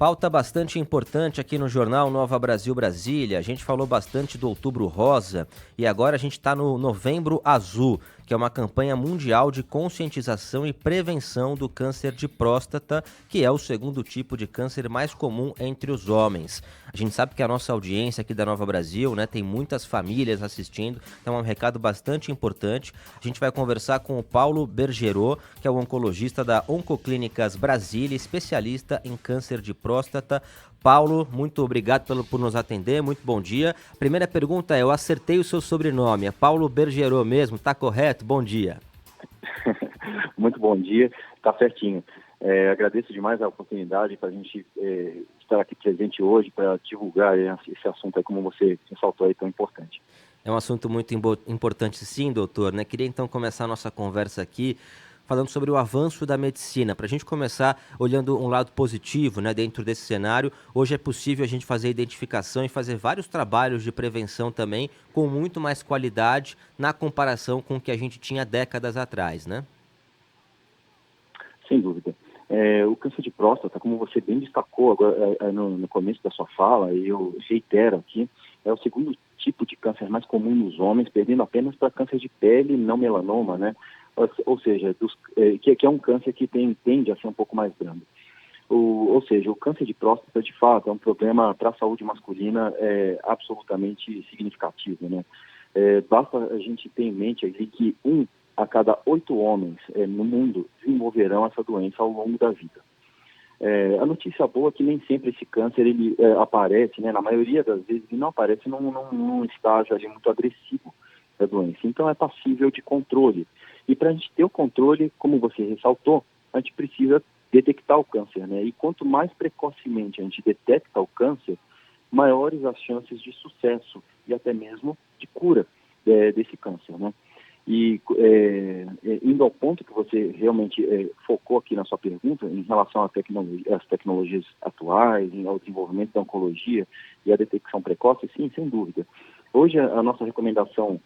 Pauta bastante importante aqui no Jornal Nova Brasil Brasília. A gente falou bastante do Outubro Rosa e agora a gente está no Novembro Azul, que é uma campanha mundial de conscientização e prevenção do câncer de próstata, que é o segundo tipo de câncer mais comum entre os homens. A gente sabe que a nossa audiência aqui da Nova Brasil, né, tem muitas famílias assistindo, então é um recado bastante importante. A gente vai conversar com o Paulo Bergerot, que é o oncologista da Oncoclínicas Brasília, especialista em câncer de próstata. Paulo, muito obrigado por nos atender, muito bom dia. Primeira pergunta é, eu acertei o seu sobrenome, é Paulo Bergerot mesmo, tá correto? Bom dia. Muito bom dia, tá certinho. Agradeço demais a oportunidade para a gente estar aqui presente hoje para divulgar esse assunto, aí, como você ressaltou, aí, tão importante. É um assunto muito importante sim, doutor, né? Queria então começar a nossa conversa aqui falando sobre o avanço da medicina. Para a gente começar olhando um lado positivo, né, dentro desse cenário, hoje é possível a gente fazer identificação e fazer vários trabalhos de prevenção também com muito mais qualidade na comparação com o que a gente tinha décadas atrás, né? Sem dúvida. O câncer de próstata, como você bem destacou agora, no começo da sua fala, e eu reitero aqui, é o segundo tipo de câncer mais comum nos homens, perdendo apenas para câncer de pele, não melanoma, né? Ou seja, que é um câncer que tende a ser um pouco mais brando. Ou seja, o câncer de próstata, de fato, é um problema para a saúde masculina absolutamente significativo, né? Basta a gente ter em mente ali que 1 a cada 8 homens no mundo desenvolverão essa doença ao longo da vida. A notícia boa é que nem sempre esse câncer ele aparece, né? Na maioria das vezes ele não aparece num estágio ali muito agressivo da doença. Então é passível de controle. E para a gente ter o controle, como você ressaltou, a gente precisa detectar o câncer, né? E quanto mais precocemente a gente detecta o câncer, maiores as chances de sucesso e até mesmo de cura desse câncer, né? E indo ao ponto que você realmente focou aqui na sua pergunta, em relação às tecnologias atuais, ao desenvolvimento da oncologia e à detecção precoce, sim, sem dúvida. Hoje a nossa recomendação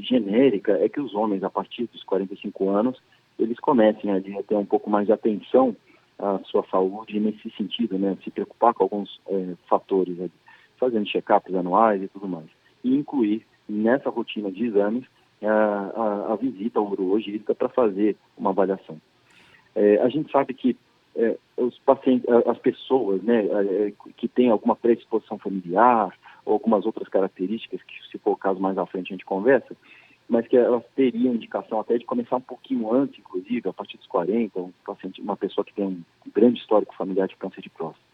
genérica é que os homens, a partir dos 45 anos, eles comecem ali a ter um pouco mais de atenção à sua saúde nesse sentido, né? Se preocupar com alguns fatores, fazendo check-ups anuais e tudo mais. E incluir nessa rotina de exames a visita ao urologista para fazer uma avaliação. A gente sabe que os pacientes, as pessoas, né, que têm alguma predisposição familiar ou algumas outras características, que se for o caso mais à frente a gente conversa, mas que elas teriam indicação até de começar um pouquinho antes, inclusive, a partir dos 40, uma pessoa que tem um grande histórico familiar de câncer de próstata.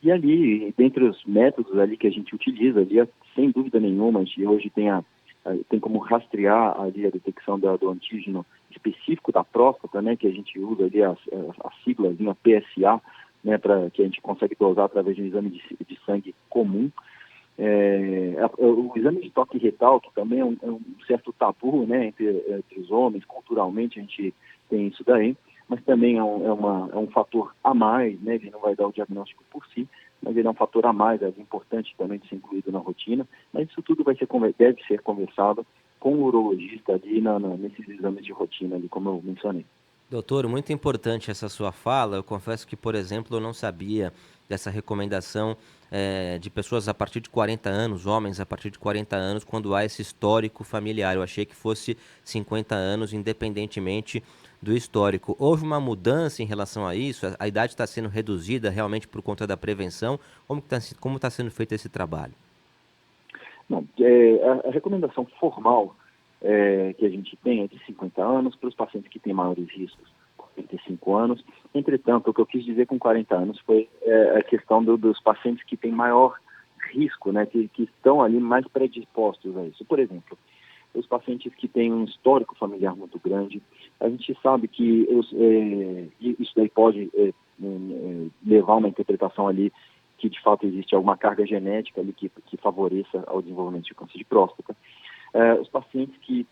E ali, dentre os métodos ali que a gente utiliza, ali, sem dúvida nenhuma, a gente hoje tem como rastrear ali a detecção do antígeno específico da próstata, né, que a gente usa ali a siglazinha PSA, né, que a gente consegue dosar através de um exame de sangue comum. O exame de toque retal, que também é um certo tabu, né, entre os homens, culturalmente a gente tem isso daí, mas também é um fator a mais, né, ele não vai dar o diagnóstico por si, mas ele é um fator a mais, é importante também de ser incluído na rotina, mas isso tudo deve ser conversado com o urologista ali nesses exames de rotina, ali, como eu mencionei. Doutor, muito importante essa sua fala. Eu confesso que, por exemplo, eu não sabia dessa recomendação de pessoas a partir de 40 anos, homens a partir de 40 anos, quando há esse histórico familiar. Eu achei que fosse 50 anos, independentemente do histórico. Houve uma mudança em relação a isso? A idade está sendo reduzida realmente por conta da prevenção? Como está sendo feito esse trabalho? Não, a recomendação formal que a gente tem é de 50 anos para os pacientes que têm maiores riscos, 45 anos. Entretanto, o que eu quis dizer com 40 anos foi a questão dos pacientes que têm maior risco, né, que estão ali mais predispostos a isso. Por exemplo, os pacientes que têm um histórico familiar muito grande, a gente sabe que isso daí pode levar a uma interpretação ali que de fato existe alguma carga genética ali que favoreça ao desenvolvimento de câncer de próstata. Os pacientes que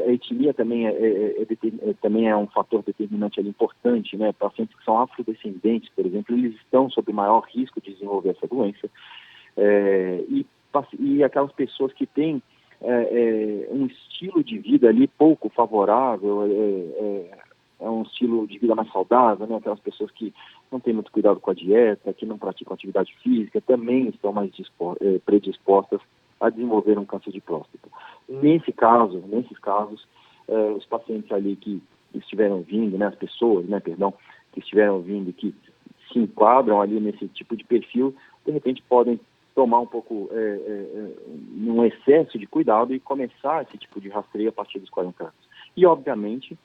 a etnia também é um fator determinante ali importante, né? Pacientes que são afrodescendentes, por exemplo, eles estão sob maior risco de desenvolver essa doença. E aquelas pessoas que têm um estilo de vida ali pouco favorável, um estilo de vida mais saudável, né? Aquelas pessoas que não têm muito cuidado com a dieta, que não praticam atividade física, também estão mais predispostas a desenvolver um câncer de próstata. Nesses casos, os pacientes ali que estiveram vindo, né, as pessoas, né, perdão, que estiveram vindo e que se enquadram ali nesse tipo de perfil, de repente podem tomar um pouco, um excesso de cuidado e começar esse tipo de rastreio a partir dos 40 anos. E, obviamente,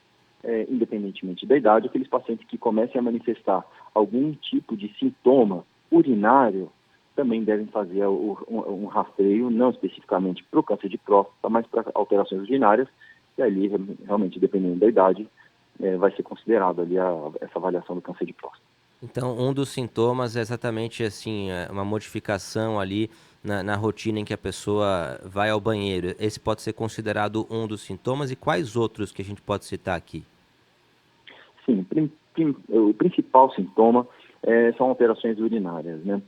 independentemente da idade, aqueles pacientes que comecem a manifestar algum tipo de sintoma urinário também devem fazer um rastreio, não especificamente para o câncer de próstata, mas para alterações urinárias, e ali, realmente, dependendo da idade, vai ser considerado ali essa avaliação do câncer de próstata. Então, um dos sintomas é exatamente assim, uma modificação ali na rotina em que a pessoa vai ao banheiro. Esse pode ser considerado um dos sintomas, e quais outros que a gente pode citar aqui? Sim, o principal sintoma são alterações urinárias, né?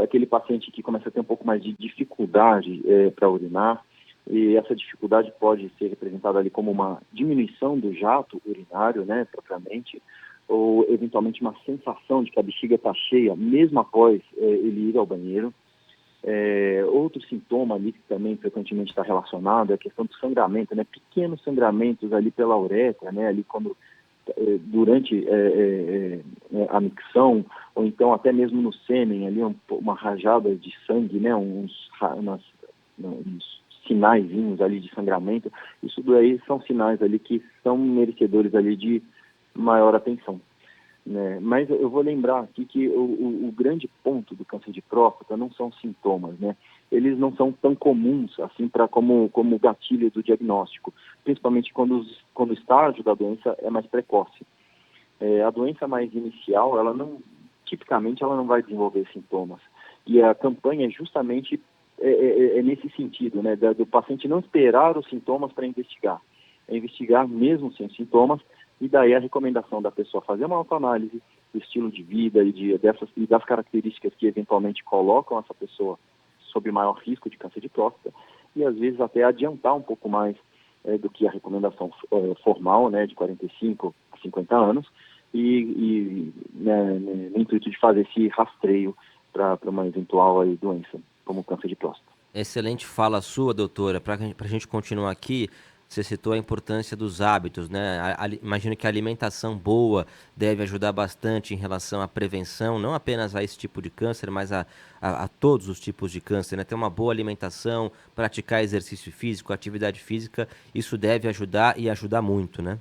Aquele paciente que começa a ter um pouco mais de dificuldade para urinar, e essa dificuldade pode ser representada ali como uma diminuição do jato urinário, né, propriamente, ou eventualmente uma sensação de que a bexiga está cheia, mesmo após ele ir ao banheiro. Outro sintoma ali que também frequentemente está relacionado é a questão do sangramento, né, pequenos sangramentos ali pela uretra, né, ali quando durante a micção, ou então até mesmo no sêmen, ali uma rajada de sangue, né, uns sinaizinhos ali de sangramento. Isso daí são sinais ali que são merecedores ali de maior atenção, né? Mas eu vou lembrar aqui que o grande ponto do câncer de próstata não são sintomas, né? Eles não são tão comuns assim como gatilho do diagnóstico, principalmente quando o estágio da doença é mais precoce. A doença mais inicial, tipicamente ela não vai desenvolver sintomas. E a campanha é justamente nesse sentido, né? Do paciente não esperar os sintomas para investigar. É investigar mesmo sem sintomas, e daí a recomendação da pessoa fazer uma autoanálise do estilo de vida e das características que eventualmente colocam essa pessoa sob maior risco de câncer de próstata, e às vezes até adiantar um pouco mais do que a recomendação formal, né, de 45 a 50 anos, né, no intuito de fazer esse rastreio para uma eventual aí, doença, como câncer de próstata. Excelente fala sua, doutora. Para a gente continuar aqui, você citou a importância dos hábitos, né? Imagino que a alimentação boa deve ajudar bastante em relação à prevenção, não apenas a esse tipo de câncer, mas a todos os tipos de câncer, né? Ter uma boa alimentação, praticar exercício físico, atividade física, isso deve ajudar, e ajudar muito, né?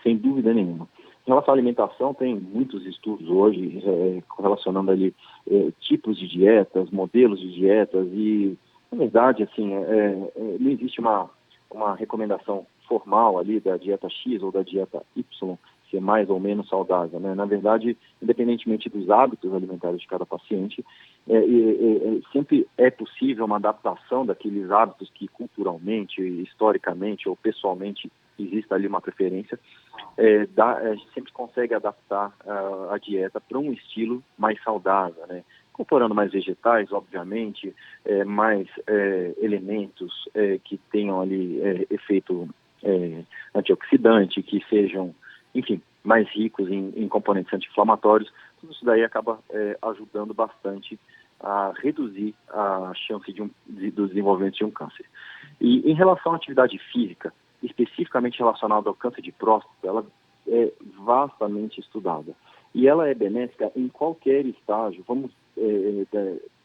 Sem dúvida nenhuma. Em relação à alimentação, tem muitos estudos hoje correlacionando ali tipos de dietas, modelos de dietas, e, na verdade, assim, não existe uma recomendação formal ali da dieta X ou da dieta Y ser mais ou menos saudável, né? Na verdade, independentemente dos hábitos alimentares de cada paciente, sempre é possível uma adaptação daqueles hábitos que culturalmente, historicamente ou pessoalmente existe ali uma preferência. A gente sempre consegue adaptar a dieta para um estilo mais saudável, né? Incorporando mais vegetais, obviamente, mais elementos que tenham ali efeito antioxidante, que sejam, enfim, mais ricos em componentes anti-inflamatórios. Tudo isso daí acaba ajudando bastante a reduzir a chance do desenvolvimento de um câncer. E em relação à atividade física, especificamente relacionada ao câncer de próstata, ela é vastamente estudada. E ela é benéfica em qualquer estágio,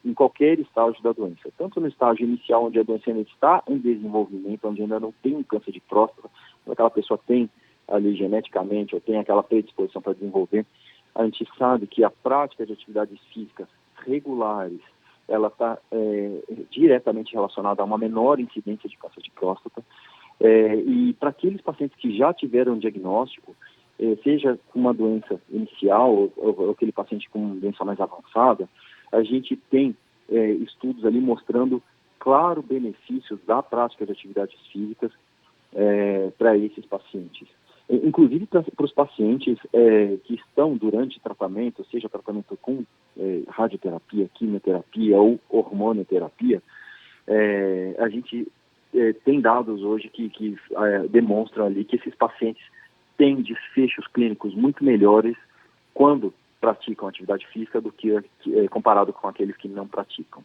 em qualquer estágio da doença. Tanto no estágio inicial, onde a doença ainda está em desenvolvimento, onde ainda não tem um câncer de próstata, quando aquela pessoa tem ali geneticamente ou tem aquela predisposição para desenvolver, a gente sabe que a prática de atividades físicas regulares, ela está diretamente relacionada a uma menor incidência de câncer de próstata. E para aqueles pacientes que já tiveram diagnóstico, seja com uma doença inicial ou aquele paciente com uma doença mais avançada, a gente tem estudos ali mostrando claro benefícios da prática de atividades físicas para esses pacientes. Inclusive para os pacientes que estão durante tratamento, seja tratamento com radioterapia, quimioterapia ou hormonioterapia, a gente tem dados hoje que demonstram ali que esses pacientes têm desfechos clínicos muito melhores quando praticam atividade física do que comparado com aqueles que não praticam.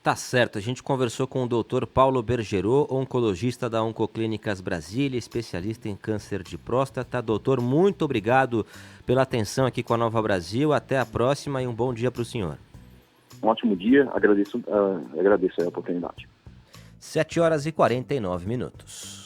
Tá certo, a gente conversou com o Dr. Paulo Bergerot, oncologista da Oncoclínicas Brasília, especialista em câncer de próstata. Doutor, muito obrigado pela atenção aqui com a Nova Brasil. Até a próxima e um bom dia para o senhor. Um ótimo dia, agradeço a oportunidade. 7h49.